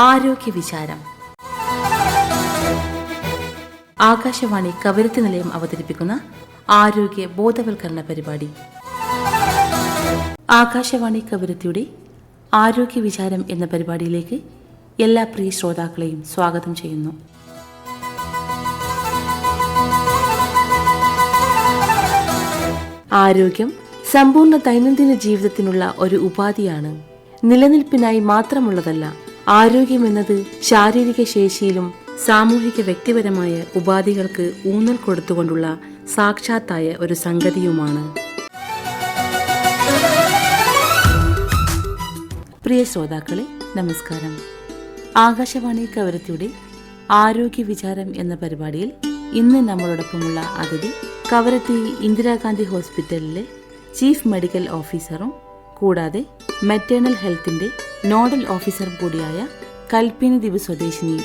ആരോഗ്യ വിചാരം. ആകാശവാണി കവരത്തി നിലയം അവതരിപ്പിക്കുന്ന ആരോഗ്യ ബോധവൽക്കരണ പരിപാടി. ആകാശവാണി കവരത്തിയുടെ ആരോഗ്യ വിചാരം എന്ന പരിപാടിയിലേക്ക് എല്ലാ പ്രിയ ശ്രോതാക്കളെയും സ്വാഗതം ചെയ്യുന്നു. ആരോഗ്യം സമ്പൂർണ്ണ ദൈനംദിന ജീവിതത്തിനുള്ള ഒരു ഉപാധിയാണ്. നിലനിൽപ്പിനായി മാത്രമുള്ളതല്ല. ആരോഗ്യമെന്നത് ശാരീരിക ശേഷിയിലും സാമൂഹിക വ്യക്തിപരമായ ഉപാധികൾക്ക് ഊന്നൽ കൊടുത്തുകൊണ്ടുള്ള സാക്ഷാത്തായ ഒരു സംഗതിയുമാണ്. പ്രിയ ശ്രോതാക്കളെ, നമസ്കാരം. ആകാശവാണി കവരത്തിയുടെ ആരോഗ്യ വിചാരം എന്ന പരിപാടിയിൽ ഇന്ന് നമ്മളോടൊപ്പമുള്ള അതിഥി കവരത്തി ഇന്ദിരാഗാന്ധി ഹോസ്പിറ്റലിലെ ചീഫ് മെഡിക്കൽ ഓഫീസറും കൂടാതെ മെറ്റേണൽ ഹെൽത്തിന്റെ നോഡൽ ഓഫീസറും കൂടിയായ കൽപ്പിനി ദ്വീപ് സ്വദേശിനി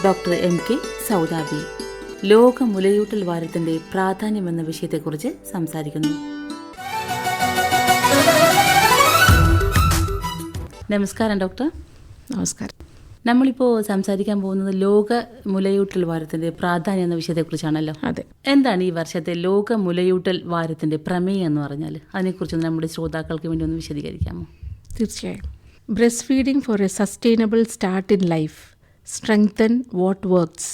ഡോക്ടർ MK സൗദാബി. ലോക മുലയൂട്ടൽ വാരത്തിന്റെ പ്രാധാന്യം എന്ന വിഷയത്തെക്കുറിച്ച് സംസാരിക്കുന്നു. നമസ്കാരം ഡോക്ടർ. നമസ്കാരം. നമ്മളിപ്പോൾ സംസാരിക്കാൻ പോകുന്നത് ലോക മുലയൂട്ടൽ വാരത്തിന്റെ പ്രാധാന്യം എന്ന വിഷയത്തെക്കുറിച്ചാണല്ലോ. അതെ. എന്താണ് ഈ വർഷത്തെ ലോക മുലയൂട്ടൽ വാരത്തിന്റെ പ്രമേയം എന്ന് പറഞ്ഞാൽ? അതിനെക്കുറിച്ച് നമ്മുടെ ശ്രോതാക്കൾക്ക് വേണ്ടി ഒന്ന് വിശദീകരിക്കാമോ? തീർച്ചയായും. Breastfeeding for a sustainable start in life, strengthen what works.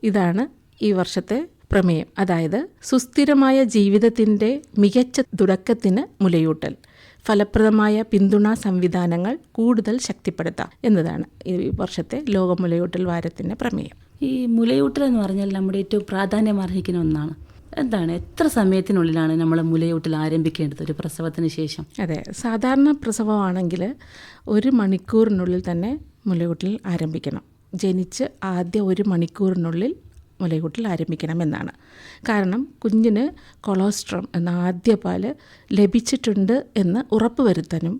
ഇതാണ് ഈ വർഷത്തെ പ്രമേയം. അതായത് സുസ്ഥിരമായ ജീവിതത്തിൻ്റെ മികച്ച തുടക്കത്തിന് മുലയൂട്ടൽ, ഫലപ്രദമായ പിന്തുണാ സംവിധാനങ്ങൾ കൂടുതൽ ശക്തിപ്പെടുത്താം എന്നതാണ് ഈ വർഷത്തെ ലോക മുലയൂട്ടൽ വാരത്തിൻ്റെ പ്രമേയം. ഈ മുലയൂട്ടൽ എന്ന് പറഞ്ഞാൽ നമ്മുടെ ഏറ്റവും പ്രാധാന്യം അർഹിക്കുന്ന ഒന്നാണ്. എന്താണ്, എത്ര സമയത്തിനുള്ളിലാണ് നമ്മൾ മുലയൂട്ടൽ ആരംഭിക്കേണ്ടത് ഒരു പ്രസവത്തിന് ശേഷം? അതെ, സാധാരണ പ്രസവമാണെങ്കിൽ 1 മണിക്കൂറിനുള്ളിൽ തന്നെ മുലയൂട്ടൽ ആരംഭിക്കണം. ജനിച്ച് ആദ്യ 1 മണിക്കൂറിനുള്ളിൽ മുലയൂട്ടൽ ആരംഭിക്കണമെന്നാണ്. കാരണം കുഞ്ഞിന് കൊളോസ്ട്രം എന്ന ആദ്യ പാല് ലഭിച്ചിട്ടുണ്ട് എന്ന് ഉറപ്പുവരുത്താനും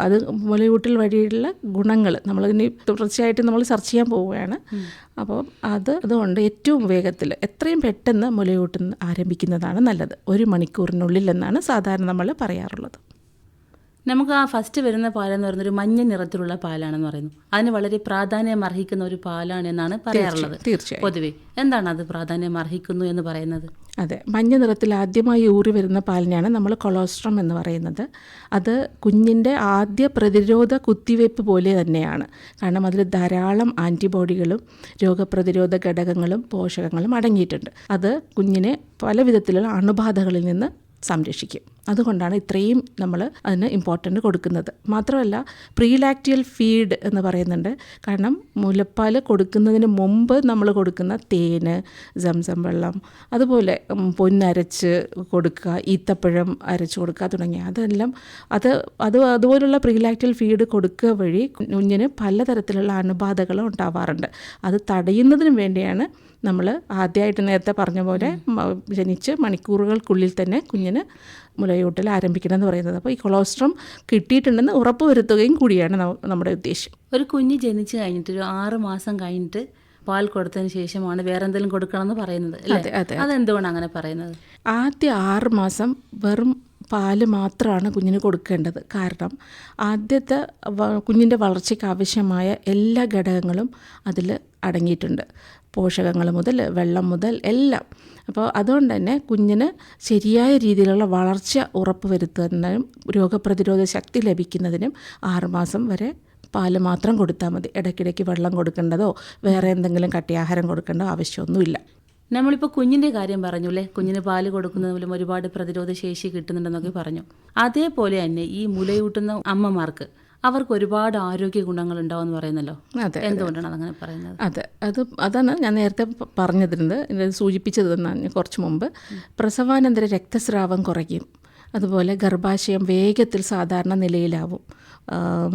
അത് മുലയൂട്ടൽ വഴിയുള്ള ഗുണങ്ങൾ നമ്മളിനി തുടർച്ചയായിട്ട് നമ്മൾ സെർച്ച് ചെയ്യാൻ പോവുകയാണ്. അപ്പോൾ അതുകൊണ്ട് ഏറ്റവും വേഗത്തിൽ എത്രയും പെട്ടെന്ന് മുലയൂട്ടൽ ആരംഭിക്കുന്നതാണ് നല്ലത്. 1 മണിക്കൂറിനുള്ളിൽ എന്നാണ് സാധാരണ നമ്മൾ പറയാറുള്ളത്. നമുക്ക് ആ ഫസ്റ്റ് വരുന്ന പാലെന്ന് പറയുന്നൊരു മഞ്ഞ നിറത്തിലുള്ള പാലാണെന്ന് പറയുന്നു. അതിന് വളരെ പ്രാധാന്യം അർഹിക്കുന്ന ഒരു പാലാണ് എന്നാണ് പറയാറുള്ളത്. തീർച്ചയായും. പൊതുവെ എന്താണ് അത് പ്രാധാന്യം അർഹിക്കുന്നു എന്ന് പറയുന്നത്? അതെ, മഞ്ഞ നിറത്തിൽ ആദ്യമായി ഊറി വരുന്ന പാലിനെയാണ് നമ്മൾ കൊളോസ്ട്രം എന്ന് പറയുന്നത്. അത് കുഞ്ഞിൻ്റെ ആദ്യ പ്രതിരോധ കുത്തിവയ്പ്പ് പോലെ തന്നെയാണ്. കാരണം അതിൽ ധാരാളം ആൻറ്റിബോഡികളും രോഗപ്രതിരോധ ഘടകങ്ങളും പോഷകങ്ങളും അടങ്ങിയിട്ടുണ്ട്. അത് കുഞ്ഞിനെ പല വിധത്തിലുള്ള അണുബാധകളിൽ നിന്ന് സംരക്ഷിക്കും. അതുകൊണ്ടാണ് ഇത്രയും നമ്മൾ അതിന് ഇമ്പോർട്ടൻ്റ് കൊടുക്കുന്നത്. മാത്രമല്ല പ്രീലാക്റ്റിയൽ ഫീഡ് എന്ന് പറയുന്നുണ്ട്. കാരണം മുലപ്പാൽ കൊടുക്കുന്നതിന് മുമ്പ് നമ്മൾ കൊടുക്കുന്ന തേന്, സംസം വെള്ളം, അതുപോലെ പൊന്നരച്ച് കൊടുക്കുക, ഈത്തപ്പഴം അരച്ച് കൊടുക്കുക തുടങ്ങിയ അതെല്ലാം അതുപോലുള്ള പ്രീലാക്റ്റിയൽ ഫീഡ് കൊടുക്കുക വഴി കുഞ്ഞിന് പലതരത്തിലുള്ള അണുബാധകളും ഉണ്ടാവാറുണ്ട്. അത് തടയുന്നതിന് വേണ്ടിയാണ് നമ്മൾ ആദ്യമായിട്ട് നേരത്തെ പറഞ്ഞ പോലെ ജനിച്ച് മണിക്കൂറുകൾക്കുള്ളിൽ തന്നെ കുഞ്ഞിന് മുലയൂട്ടൽ ആരംഭിക്കണം എന്ന് പറയുന്നത്. അപ്പോൾ ഈ കൊളോസ്ട്രം കിട്ടിയിട്ടുണ്ടെന്ന് ഉറപ്പ് വരുത്തുകയും കൂടിയാണ് നമ്മുടെ ഉദ്ദേശം. ഒരു കുഞ്ഞ് ജനിച്ച് കഴിഞ്ഞിട്ട് ഒരു 6 മാസം കഴിഞ്ഞിട്ട് പാൽ കൊടുത്തതിന് ശേഷമാണ് വേറെ എന്തെങ്കിലും കൊടുക്കണം എന്ന് പറയുന്നത്. അതെന്തുകൊണ്ടാണ് അങ്ങനെ പറയുന്നത്? ആദ്യ 6 മാസം വെറും പാല് മാത്രമാണ് കുഞ്ഞിന് കൊടുക്കേണ്ടത്. കാരണം ആദ്യത്തെ കുഞ്ഞിൻ്റെ വളർച്ചയ്ക്ക് ആവശ്യമായ എല്ലാ ഘടകങ്ങളും അതിൽ അടങ്ങിയിട്ടുണ്ട്. പോഷകങ്ങൾ മുതൽ വെള്ളം മുതൽ എല്ലാം. അപ്പോൾ അതുകൊണ്ട് തന്നെ കുഞ്ഞിന് ശരിയായ രീതിയിലുള്ള വളർച്ച ഉറപ്പ് വരുത്തുന്നതിനും രോഗപ്രതിരോധ ശക്തി ലഭിക്കുന്നതിനും 6 മാസം വരെ പാല് മാത്രം കൊടുത്താൽ മതി. ഇടയ്ക്കിടയ്ക്ക് വെള്ളം കൊടുക്കേണ്ടതോ വേറെ എന്തെങ്കിലും കട്ടിയാഹാരം കൊടുക്കേണ്ടതോ ആവശ്യമൊന്നുമില്ല. നമ്മളിപ്പോൾ കുഞ്ഞിൻ്റെ കാര്യം പറഞ്ഞു അല്ലേ, കുഞ്ഞിന് പാല് കൊടുക്കുന്നത് മൂലം ഒരുപാട് പ്രതിരോധ ശേഷി കിട്ടുന്നുണ്ടെന്നൊക്കെ പറഞ്ഞു. അതേപോലെ തന്നെ ഈ മുലയൂട്ടുന്ന അമ്മമാർക്ക് അവർക്ക് ഒരുപാട് ആരോഗ്യ ഗുണങ്ങൾ ഉണ്ടാവും എന്ന് പറയുന്നല്ലോ. എന്തുകൊണ്ടാണ് അതങ്ങനെ പറയുന്നത്? അതാണ് ഞാൻ നേരത്തെ പറഞ്ഞിരുന്നത്, സൂചിപ്പിച്ചത് തന്നെ കുറച്ച് മുമ്പ്. പ്രസവാനന്തര രക്തസ്രാവം കുറയ്ക്കും. അതുപോലെ ഗർഭാശയം വേഗത്തിൽ സാധാരണ നിലയിലാവും.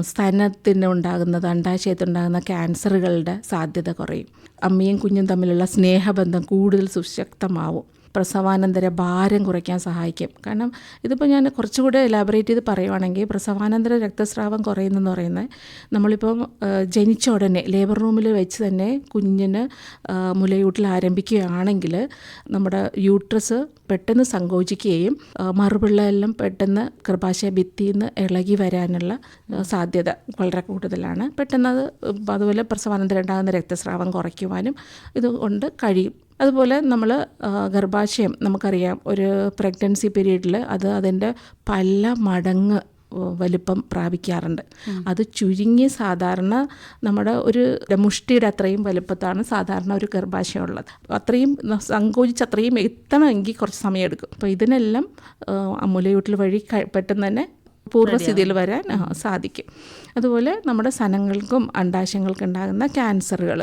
സ്തനത്തിനുണ്ടാകുന്നത് അണ്ഡാശയത്തിനുണ്ടാകുന്ന ക്യാൻസറുകളുടെ സാധ്യത കുറയും. അമ്മയും കുഞ്ഞും തമ്മിലുള്ള സ്നേഹബന്ധം കൂടുതൽ സുശക്തമാവും. പ്രസവാനന്തര ഭാരം കുറയ്ക്കാൻ സഹായിക്കും. കാരണം ഇതിപ്പോൾ ഞാൻ കുറച്ചുകൂടെ എലാബറേറ്റ് ചെയ്ത് പറയുവാണെങ്കിൽ പ്രസവാനന്തര രക്തസ്രാവം കുറയുന്നതെന്ന് പറയുന്നത് നമ്മളിപ്പം ജനിച്ച ഉടനെ ലേബർ റൂമിൽ വെച്ച് തന്നെ കുഞ്ഞിന് മുലയൂട്ടൽ ആരംഭിക്കുകയാണെങ്കിൽ നമ്മുടെ യൂട്രസ് പെട്ടെന്ന് സങ്കോചിക്കുകയും മറുപിള്ളയെല്ലാം പെട്ടെന്ന് ഗർഭാശയ ഭിത്തിയിൽ നിന്ന് ഇളകി വരാനുള്ള സാധ്യത വളരെ കൂടുതലാണ്. പെട്ടെന്ന് അതുപോലെ പ്രസവാനന്തരം ഉണ്ടാകുന്ന രക്തസ്രാവം കുറയ്ക്കുവാനും ഇതുകൊണ്ട് കഴിയും. അതുപോലെ നമ്മൾ ഗർഭാശയം നമുക്കറിയാം ഒരു പ്രഗ്നൻസി പീരീഡിൽ അതിൻ്റെ പല മടങ്ങ് വലിപ്പം പ്രാപിക്കാറുണ്ട്. അത് ചുരുങ്ങി സാധാരണ നമ്മുടെ ഒരു മുഷ്ടിയുടെ അത്രയും വലിപ്പത്താണ് സാധാരണ ഒരു ഗർഭാശയം ഉള്ളത്. അത്രയും സങ്കോചിച്ച് അത്രയും എത്തണമെങ്കിൽ കുറച്ച് സമയം എടുക്കും. അപ്പോൾ ഇതിനെല്ലാം മുലയൂട്ടൽ വഴി പെട്ടെന്ന് തന്നെ പൂർവ്വസ്ഥിതിയിൽ വരാൻ സാധിക്കും. അതുപോലെ നമ്മുടെ സനങ്ങൾക്കും അണ്ഡാശയങ്ങൾക്കും ഉണ്ടാകുന്ന ക്യാൻസറുകൾ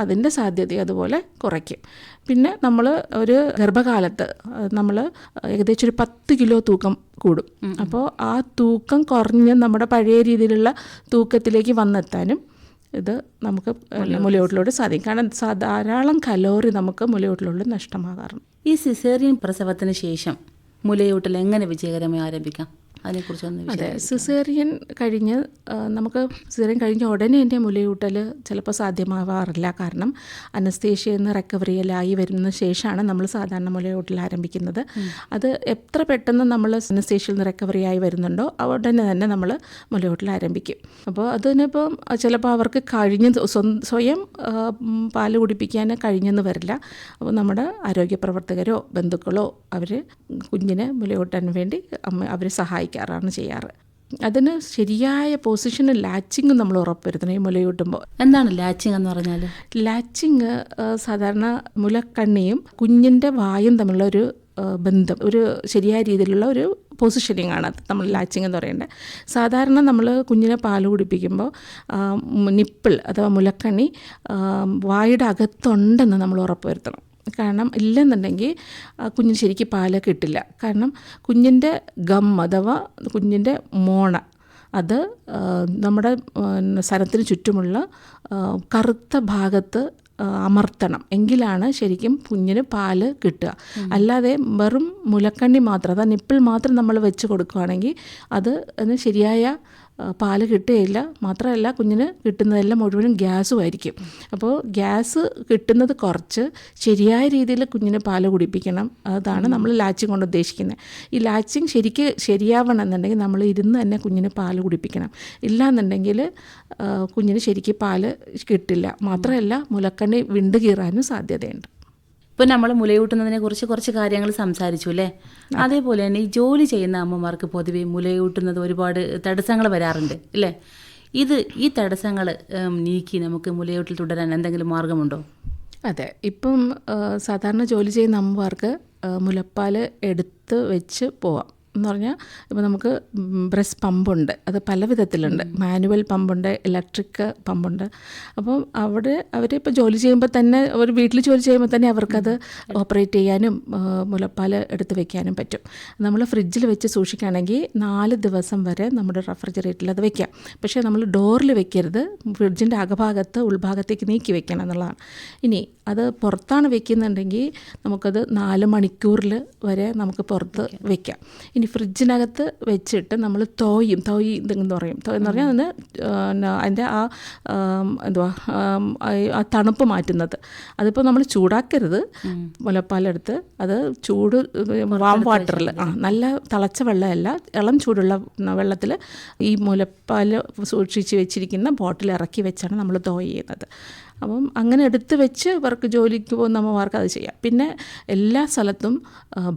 അതിൻ്റെ സാധ്യത അതുപോലെ കുറയ്ക്കും. പിന്നെ നമ്മൾ ഒരു ഗർഭകാലത്ത് നമ്മൾ ഏകദേശം ഒരു 10 കിലോ തൂക്കം കൂടും. അപ്പോൾ ആ തൂക്കം കുറഞ്ഞ് നമ്മുടെ പഴയ രീതിയിലുള്ള തൂക്കത്തിലേക്ക് വന്നെത്താനും ഇത് നമുക്ക് മുലയൂട്ടലിലൂടെ സാധിക്കും. കാരണം ധാരാളം കലോറി നമുക്ക് മുലയൂട്ടലിലൂടെ നഷ്ടമാകാറുണ്ട്. ഈ സിസേറിയൻ പ്രസവത്തിന് ശേഷം മുലയൂട്ടൽ എങ്ങനെ വിജയകരമായി ആരംഭിക്കാം? അതെ, സിസേറിയൻ കഴിഞ്ഞ് കഴിഞ്ഞ ഉടനെ എൻ്റെ മുലയൂട്ടൽ ചിലപ്പോൾ സാധ്യമാവാറില്ല. കാരണം അനസ്തേഷ്യയിൽ നിന്ന് റിക്കവറിയിലായി വരുന്ന ശേഷമാണ് നമ്മൾ സാധാരണ മുലയൂട്ടൽ ആരംഭിക്കുന്നത്. അത് എത്ര പെട്ടെന്ന് നമ്മൾ അനസ്തേഷ്യയിൽ നിന്ന് റിക്കവറിയായി വരുന്നുണ്ടോ ഉടനെ തന്നെ നമ്മൾ മുലയൂട്ടൽ ആരംഭിക്കും. അപ്പോൾ അതിനിപ്പം ചിലപ്പോൾ അവർക്ക് സ്വയം പാല് കുടിപ്പിക്കാൻ കഴിഞ്ഞെന്ന് വരില്ല. അപ്പോൾ നമ്മുടെ ആരോഗ്യ പ്രവർത്തകരോ ബന്ധുക്കളോ അവർ കുഞ്ഞിനെ മുലയൂട്ടാൻ വേണ്ടി അവർ സഹായിക്കാറാണ് ചെയ്യാറ്. അതിന് ശരിയായ പൊസിഷനിൽ ലാച്ചിങ് നമ്മൾ ഉറപ്പുവരുത്തണം. ഈ മുലയൂട്ടുമ്പോൾ എന്താണ് ലാച്ചിങ് എന്ന് പറഞ്ഞാൽ? ലാച്ചിങ് സാധാരണ മുലക്കണ്ണിയും കുഞ്ഞിൻ്റെ വായും തമ്മിലുള്ള ഒരു ബന്ധം, ഒരു ശരിയായ രീതിയിലുള്ള ഒരു പൊസിഷനിങ് ആണ് നമ്മൾ ലാച്ചിങ് എന്ന് പറയേണ്ടത്. സാധാരണ നമ്മൾ കുഞ്ഞിനെ പാല് കുടിപ്പിക്കുമ്പോൾ നിപ്പിൾ അഥവാ മുലക്കണ്ണി വായുടെ അകത്തുണ്ടെന്ന് നമ്മൾ ഉറപ്പുവരുത്തണം. കാരണം ഇല്ലെന്നുണ്ടെങ്കിൽ കുഞ്ഞിന് ശരിക്കും പാല് കിട്ടില്ല. കാരണം കുഞ്ഞിൻ്റെ അഥവാ കുഞ്ഞിൻ്റെ മോണ അത് നമ്മുടെ സരത്തിന് ചുറ്റുമുള്ള കറുത്ത ഭാഗത്ത് അമർത്തണം. എങ്കിലാണ് ശരിക്കും കുഞ്ഞിന് പാല് കിട്ടുക. അല്ലാതെ വെറും മുലക്കണ്ണി മാത്രം അതാ നിപ്പിൾ മാത്രം നമ്മൾ വെച്ച് കൊടുക്കുകയാണെങ്കിൽ അതിന് ശരിയായ പാല് കിട്ടുകയില്ല. മാത്രമല്ല കുഞ്ഞിന് കിട്ടുന്നതെല്ലാം മുഴുവനും ഗ്യാസുമായിരിക്കും. അപ്പോൾ ഗ്യാസ് കിട്ടുന്നത് കുറച്ച് ശരിയായ രീതിയിൽ കുഞ്ഞിന് പാല് കുടിപ്പിക്കണം. അതാണ് നമ്മൾ ലാച്ചിങ് കൊണ്ട് ഉദ്ദേശിക്കുന്നത്. ഈ ലാച്ചിങ് ശരിയാവണം എന്നുണ്ടെങ്കിൽ നമ്മൾ ഇരുന്ന് തന്നെ കുഞ്ഞിന് പാല് കുടിപ്പിക്കണം. ഇല്ലാന്നുണ്ടെങ്കിൽ കുഞ്ഞിന് ശരിക്കും പാല് കിട്ടില്ല. മാത്രമല്ല മുലക്കണ്ണി വിണ്ടുകീറാനും സാധ്യതയുണ്ട്. ഇപ്പോൾ നമ്മൾ മുലയൂട്ടുന്നതിനെ കുറിച്ച് കുറച്ച് കാര്യങ്ങൾ സംസാരിച്ചു അല്ലേ? അതേപോലെ തന്നെ ഈ ജോലി ചെയ്യുന്ന അമ്മമാർക്ക് പൊതുവെ മുലയൂട്ടുന്നത് ഒരുപാട് തടസ്സങ്ങൾ വരാറുണ്ട് അല്ലേ? ഈ തടസ്സങ്ങൾ നീക്കി നമുക്ക് മുലയൂട്ടൽ തുടരാൻ എന്തെങ്കിലും മാർഗമുണ്ടോ? അതെ, ഇപ്പം സാധാരണ ജോലി ചെയ്യുന്ന അമ്മമാർക്ക് മുലപ്പാൽ എടുത്ത് വെച്ച് പോവാം എന്ന് പറഞ്ഞാൽ ഇപ്പോൾ നമുക്ക് ബ്രസ്റ്റ് പമ്പുണ്ട്. അത് പല വിധത്തിലുണ്ട്. Manual പമ്പുണ്ട്, electric പമ്പുണ്ട്. അപ്പം അവരിപ്പോൾ ജോലി ചെയ്യുമ്പോൾ തന്നെ ഒരു വീട്ടിൽ ജോലി ചെയ്യുമ്പോൾ തന്നെ അവർക്കത് ഓപ്പറേറ്റ് ചെയ്യാനും മുലപ്പാൽ എടുത്ത് വെക്കാനും പറ്റും. നമ്മൾ ഫ്രിഡ്ജിൽ വെച്ച് സൂക്ഷിക്കുകയാണെങ്കിൽ 4 ദിവസം വരെ നമ്മുടെ റെഫ്രിജറേറ്ററിൽ അത് വെക്കാം. പക്ഷേ നമ്മൾ ഡോറിൽ വെക്കരുത്. ഫ്രിഡ്ജിൻ്റെ അകഭാഗത്ത് ഉൾഭാഗത്തേക്ക് നീക്കി വെക്കണം എന്നുള്ളതാണ്. ഇനി അത് പുറത്താണ് വെക്കുന്നുണ്ടെങ്കിൽ നമുക്കത് 4 മണിക്കൂറിൽ വരെ നമുക്ക് പുറത്ത് വെക്കാം. ഇനി ഫ്രിഡ്ജിനകത്ത് വെച്ചിട്ട് നമ്മൾ തോയ് ഇതെന്ന് പറയും. എന്ന് പറഞ്ഞാൽ അതിൻ്റെ ആ തണുപ്പ് മാറ്റുന്നത്. അതിപ്പോൾ നമ്മൾ ചൂടാക്കരുത്. മുലപ്പാലെടുത്ത് അത് വാം വാട്ടറിൽ നല്ല തിളച്ച വെള്ളമല്ല, ഇളം ചൂടുള്ള വെള്ളത്തിൽ ഈ മുലപ്പാൽ സൂക്ഷിച്ച് വെച്ചിരിക്കുന്ന ബോട്ടിൽ ഇറക്കി വെച്ചാണ് നമ്മൾ തോയ് ചെയ്യുന്നത്. അപ്പം അങ്ങനെ എടുത്ത് വെച്ച് ഇവർക്ക് ജോലിക്ക് പോകുന്ന അമ്മമാർക്ക് അത് ചെയ്യാം. പിന്നെ എല്ലാ സ്ഥലത്തും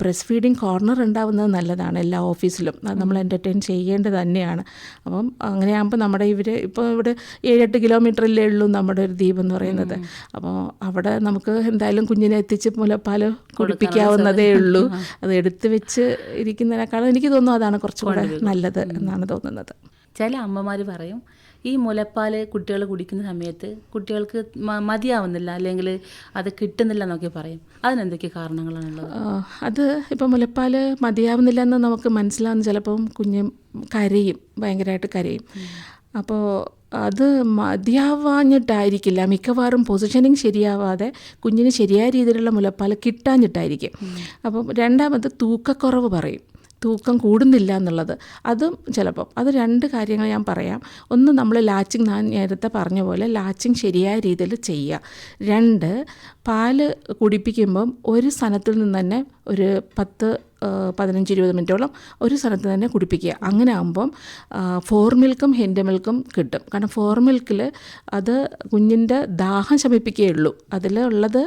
ബ്രസ്റ്റ് ഫീഡിങ് കോർണർ ഉണ്ടാവുന്നത് നല്ലതാണ്. എല്ലാ ഓഫീസിലും അത് നമ്മൾ എൻ്റർടൈൻ ചെയ്യേണ്ടത് തന്നെയാണ്. അപ്പം അങ്ങനെയാകുമ്പോൾ നമ്മുടെ ഇപ്പോൾ ഇവിടെ 7-8 കിലോമീറ്ററിലേ ഉള്ളൂ നമ്മുടെ ഒരു ദ്വീപ് എന്ന് പറയുന്നത്. അപ്പോൾ അവിടെ നമുക്ക് എന്തായാലും കുഞ്ഞിനെ എത്തിച്ച് മുലപ്പാൽ കുടിപ്പിക്കാവുന്നതേ ഉള്ളൂ. അത് എടുത്ത് വെച്ച് ഇരിക്കുന്നതിനേക്കാളും എനിക്ക് തോന്നുന്നു അതാണ് കുറച്ചുകൂടെ നല്ലത് എന്നാണ് തോന്നുന്നത്. ചില അമ്മമാർ പറയും ഈ മുലപ്പാൽ കുട്ടികൾ കുടിക്കുന്ന സമയത്ത് കുട്ടികൾക്ക് മതിയാവുന്നില്ല, അല്ലെങ്കിൽ അത് കിട്ടുന്നില്ല എന്നൊക്കെ പറയും. അതിനെന്തൊക്കെ കാരണങ്ങളാണുള്ളത്? അത് ഇപ്പോൾ മുലപ്പാൽ മതിയാവുന്നില്ല എന്ന് നമുക്ക് മനസ്സിലാവുന്ന ചിലപ്പം കുഞ്ഞ് കരയും, ഭയങ്കരമായിട്ട് കരയും. അപ്പോൾ അത് മതിയാവാഞ്ഞിട്ടായിരിക്കില്ല, മിക്കവാറും പൊസിഷനിങ് ശരിയാവാതെ കുഞ്ഞിന് ശരിയായ രീതിയിലുള്ള മുലപ്പാൽ കിട്ടാഞ്ഞിട്ടായിരിക്കും. അപ്പം രണ്ടാമത് തൂക്കക്കുറവ് പറയും, തൂക്കം കൂടുന്നില്ല എന്നുള്ളത്. അതും ചിലപ്പം അത് 2 കാര്യങ്ങൾ ഞാൻ പറയാം. ഒന്ന്, നമ്മൾ ലാച്ചിങ്, ഞാൻ നേരത്തെ പറഞ്ഞ പോലെ ലാച്ചിങ് ശരിയായ രീതിയിൽ ചെയ്യുക. 2, പാല് കുടിപ്പിക്കുമ്പം ഒരു സ്ഥലത്തിൽ നിന്ന് തന്നെ ഒരു 10-15-20 മിനിറ്റോളം ഒരു സ്ഥലത്ത് തന്നെ കുടിപ്പിക്കുക. അങ്ങനെ ആകുമ്പം ഫോർമിൽക്കും ഹിൻഡ് മിൽക്കും കിട്ടും. കാരണം ഫോർമിൽക്കിൽ അത് കുഞ്ഞിൻ്റെ ദാഹം ശമിപ്പിക്കുകയുള്ളൂ, അതിലുള്ളത്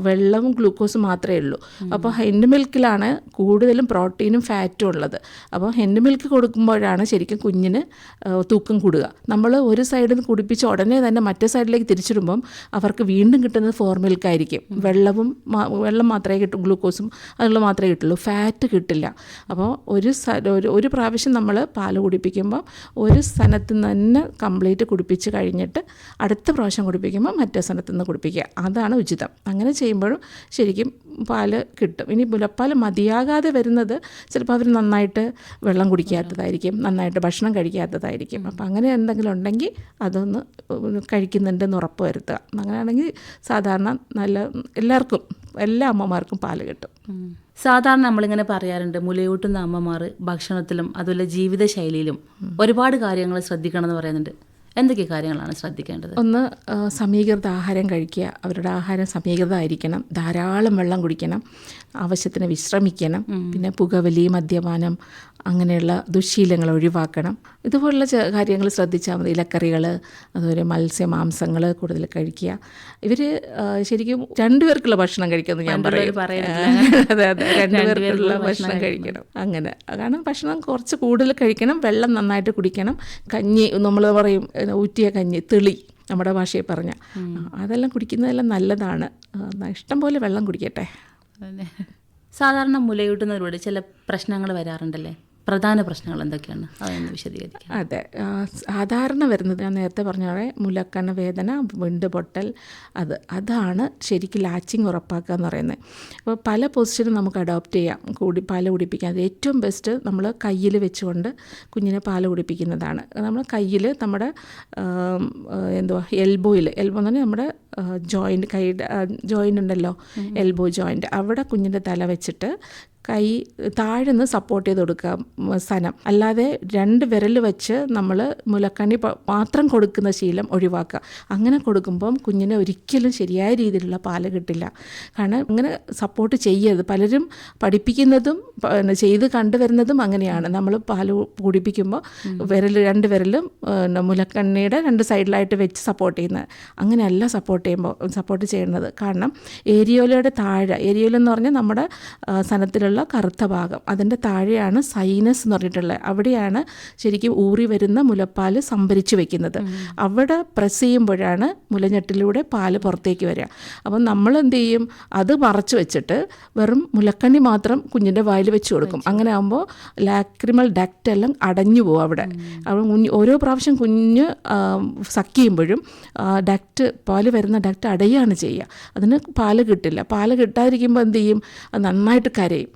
വെള്ളവും ഗ്ലൂക്കോസും മാത്രമേ ഉള്ളൂ. അപ്പോൾ ഹിൻഡ് മിൽക്കിലാണ് കൂടുതലും പ്രോട്ടീനും ഫാറ്റും ഉള്ളത്. അപ്പോൾ ഹിൻഡ് മിൽക്ക് കൊടുക്കുമ്പോഴാണ് ശരിക്കും കുഞ്ഞിന് തൂക്കം കൂടുക. നമ്മൾ ഒരു സൈഡിൽ നിന്ന് കുടിപ്പിച്ച് ഉടനെ തന്നെ മറ്റേ സൈഡിലേക്ക് തിരിച്ചിടുമ്പം അവർക്ക് വീണ്ടും കിട്ടുന്നത് ഫോർമിൽക്കായിരിക്കും. വെള്ളം മാത്രമേ കിട്ടൂ, ഗ്ലൂക്കോസും അതുള്ള മാത്രമേ കിട്ടുള്ളൂ, ഫാറ്റ് കിട്ടില്ല. അപ്പോൾ ഒരു പ്രാവശ്യം നമ്മൾ പാല് കുടിപ്പിക്കുമ്പോൾ ഒരു സ്ഥലത്ത് നിന്ന് തന്നെ കംപ്ലീറ്റ് കുടിപ്പിച്ച് കഴിഞ്ഞിട്ട് അടുത്ത പ്രാവശ്യം കുടിപ്പിക്കുമ്പോൾ മറ്റേ സ്ഥലത്ത് നിന്ന് കുടിപ്പിക്കുക. അതാണ് ഉചിതം. അങ്ങനെ ചെയ്യുമ്പോഴും ശരിക്കും പാല് കിട്ടും. ഇനി മുലപ്പാൽ മതിയാകാതെ വരുന്നത് ചിലപ്പോൾ അവർ നന്നായിട്ട് വെള്ളം കുടിക്കാത്തതായിരിക്കും, നന്നായിട്ട് ഭക്ഷണം കഴിക്കാത്തതായിരിക്കും. അപ്പോൾ അങ്ങനെ എന്തെങ്കിലും ഉണ്ടെങ്കിൽ അതൊന്ന് കഴിക്കുന്നുണ്ടെന്ന് ഉറപ്പ് വരുത്തുക. അങ്ങനെയാണെങ്കിൽ സാധാരണ എല്ലാവർക്കും, എല്ലാ അമ്മമാർക്കും പാല് കിട്ടും. സാധാരണ നമ്മളിങ്ങനെ പറയാറുണ്ട്, മുലയൂട്ടുന്ന അമ്മമാർ ഭക്ഷണത്തിലും അതുപോലെ ജീവിതശൈലിയിലും ഒരുപാട് കാര്യങ്ങൾ ശ്രദ്ധിക്കണം എന്ന് പറയുന്നുണ്ട്. എന്തൊക്കെ കാര്യങ്ങളാണ് ശ്രദ്ധിക്കേണ്ടത്? ഒന്ന്, സമീകൃത ആഹാരം കഴിക്കുക. അവരുടെ ആഹാരം സമീകൃതമായിരിക്കണം. ധാരാളം വെള്ളം കുടിക്കണം, ആവശ്യത്തിന് വിശ്രമിക്കണം. പിന്നെ പുകവലി, മദ്യപാനം, അങ്ങനെയുള്ള ദുശ്ശീലങ്ങൾ ഒഴിവാക്കണം. ഇതുപോലുള്ള കാര്യങ്ങൾ ശ്രദ്ധിച്ചാൽ മതി. ഇലക്കറികൾ, അതുപോലെ മാംസങ്ങൾ കൂടുതൽ കഴിക്കുക. ഇവർ ശരിക്കും 2 പേർക്കുള്ള ഭക്ഷണം കഴിക്കുമെന്ന് ഞാൻ പറയും. അതെ, 2 പേർക്കുള്ള ഭക്ഷണം കഴിക്കണം. അങ്ങനെ കാരണം ഭക്ഷണം കുറച്ച് കൂടുതൽ കഴിക്കണം. വെള്ളം നന്നായിട്ട് കുടിക്കണം. കഞ്ഞി, നമ്മൾ പറയും ഊറ്റിയ കഞ്ഞി, തെളി നമ്മുടെ ഭാഷയിൽ പറഞ്ഞ, അതെല്ലാം കുടിക്കുന്നതെല്ലാം നല്ലതാണ്. ഇഷ്ടംപോലെ വെള്ളം കുടിക്കട്ടെ. സാധാരണ മുലയൂട്ടുന്നവരോട് ചില പ്രശ്നങ്ങൾ വരാറുണ്ടല്ലേ? പ്രധാന പ്രശ്നങ്ങൾ എന്തൊക്കെയാണ്, അതൊന്ന് വിശദീകരിക്കാം. അതെ, സാധാരണ വരുന്നത് ഞാൻ നേരത്തെ പറഞ്ഞ പോലെ മുലക്കണ്ണ വേദന, വിണ്ട് പൊട്ടൽ, അതാണ് ശരിക്കും ലാച്ചിങ് ഉറപ്പാക്കുക എന്ന് പറയുന്നത്. അപ്പോൾ പല പൊസിഷനും നമുക്ക് അഡോപ്റ്റ് ചെയ്യാം പാല് കുടിപ്പിക്കാൻ. അത് ഏറ്റവും ബെസ്റ്റ് നമ്മൾ കയ്യിൽ വെച്ചുകൊണ്ട് കുഞ്ഞിനെ പാല് കുടിപ്പിക്കുന്നതാണ്. നമ്മൾ കയ്യിൽ നമ്മുടെ എൽബോ എന്ന് പറഞ്ഞാൽ നമ്മുടെ ജോയിൻ്റ്, കൈയുടെ ജോയിൻ്റ് ഉണ്ടല്ലോ, എൽബോ ജോയിൻ്റ്, അവിടെ കുഞ്ഞിൻ്റെ തല വെച്ചിട്ട് കൈ താഴെ നിന്ന് സപ്പോർട്ട് ചെയ്ത് കൊടുക്കുക സ്ഥലം. അല്ലാതെ 2 വിരൽ വെച്ച് നമ്മൾ മുലക്കണ്ണി മാത്രം കൊടുക്കുന്ന ശീലം ഒഴിവാക്കുക. അങ്ങനെ കൊടുക്കുമ്പം കുഞ്ഞിന് ഒരിക്കലും ശരിയായ രീതിയിലുള്ള പാല് കിട്ടില്ല. കാരണം അങ്ങനെ സപ്പോർട്ട് ചെയ്യരുത്. പലരും പഠിപ്പിക്കുന്നതും ചെയ്ത് കണ്ടുവരുന്നതും അങ്ങനെയാണ്. നമ്മൾ പാല് കുടിപ്പിക്കുമ്പോൾ 2 വിരലും മുലക്കണ്ണിയുടെ 2 സൈഡിലായിട്ട് വെച്ച് സപ്പോർട്ട് ചെയ്യുന്നത്. അങ്ങനെയല്ല സപ്പോർട്ട് ചെയ്യുന്നത്. കാരണം ഏരിയോലയുടെ താഴെ, ഏരിയോലെന്ന് പറഞ്ഞാൽ നമ്മുടെ സ്ഥലത്തിലുള്ള കറുത്ത ഭാഗം, അതിൻ്റെ താഴെയാണ് സൈനസ് എന്ന് പറഞ്ഞിട്ടുള്ളത്. അവിടെയാണ് ശരിക്കും ഊറി വരുന്ന മുലപ്പാൽ സംഭരിച്ച് വെക്കുന്നത്. അവിടെ പ്രസ് ചെയ്യുമ്പോഴാണ് മുലഞ്ഞെട്ടിലൂടെ പാല് പുറത്തേക്ക് വരിക. അപ്പം നമ്മൾ എന്ത് ചെയ്യും, അത് മറച്ച് വെച്ചിട്ട് വെറും മുലക്കണ്ണി മാത്രം കുഞ്ഞിൻ്റെ വായിൽ വെച്ച് കൊടുക്കും. അങ്ങനെ ആകുമ്പോൾ ലാക്രിമൽ ഡക്റ്റ് എല്ലാം അടഞ്ഞു പോകും അവിടെ. ഓരോ പ്രാവശ്യം കുഞ്ഞ് സക്ക് ചെയ്യുമ്പോഴും പാല് വരുന്ന ഡക്റ്റ് അടയുകയാണ് ചെയ്യുക. അതിന് പാല് കിട്ടില്ല. പാല് കിട്ടാതിരിക്കുമ്പോൾ എന്ത് ചെയ്യും, അത് നന്നായിട്ട് കരയും.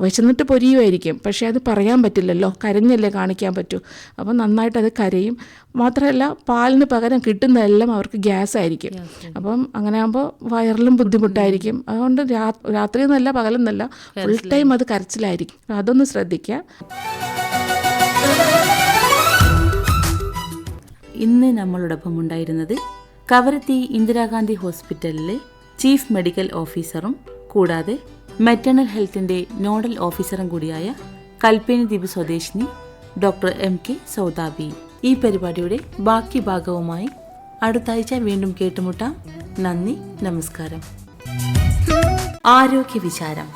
വിശന്നിട്ട് പൊരിയുമായിരിക്കും, പക്ഷേ അത് പറയാൻ പറ്റില്ലല്ലോ, കരഞ്ഞല്ലേ കാണിക്കാൻ പറ്റൂ. അപ്പോൾ നന്നായിട്ട് അത് കരയും. മാത്രമല്ല പാലിന് പകരം കിട്ടുന്നതെല്ലാം അവർക്ക് ഗ്യാസ് ആയിരിക്കും. അപ്പം അങ്ങനെ ആകുമ്പോൾ വയറിലും ബുദ്ധിമുട്ടായിരിക്കും. അതുകൊണ്ട് രാത്രിയെന്നല്ല പകലെന്നല്ല ഫുൾ ടൈം അത് കരച്ചിലായിരിക്കും. അതൊന്ന് ശ്രദ്ധിക്കുക. ഇന്ന് നമ്മളോടൊപ്പം ഉണ്ടായിരുന്നത് കവരത്തി ഇന്ദിരാഗാന്ധി ഹോസ്പിറ്റലിലെ ചീഫ് മെഡിക്കൽ ഓഫീസറും കൂടാതെ മെറ്റേണൽ ഹെൽത്തിൻ്റെ നോഡൽ ഓഫീസറും കൂടിയായ കൽപ്പേനി ദ്വീപ് സ്വദേശിനി ഡോക്ടർ MK സൗദാബി. ഈ പരിപാടിയുടെ ബാക്കി ഭാഗവുമായി അടുത്താഴ്ച വീണ്ടും കേട്ടുമുട്ടാം. നന്ദി, നമസ്കാരം. ആരോഗ്യ വിചാരം.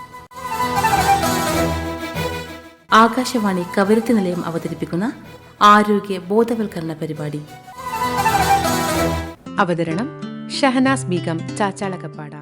ആകാശവാണി കവരത്തി നിലയം അവതരിപ്പിക്കുന്ന ആരോഗ്യ ബോധവൽക്കരണ പരിപാടി. അവതരണം ഷഹനാസ് ബീഗം ചാച്ചാളക്കപ്പാട.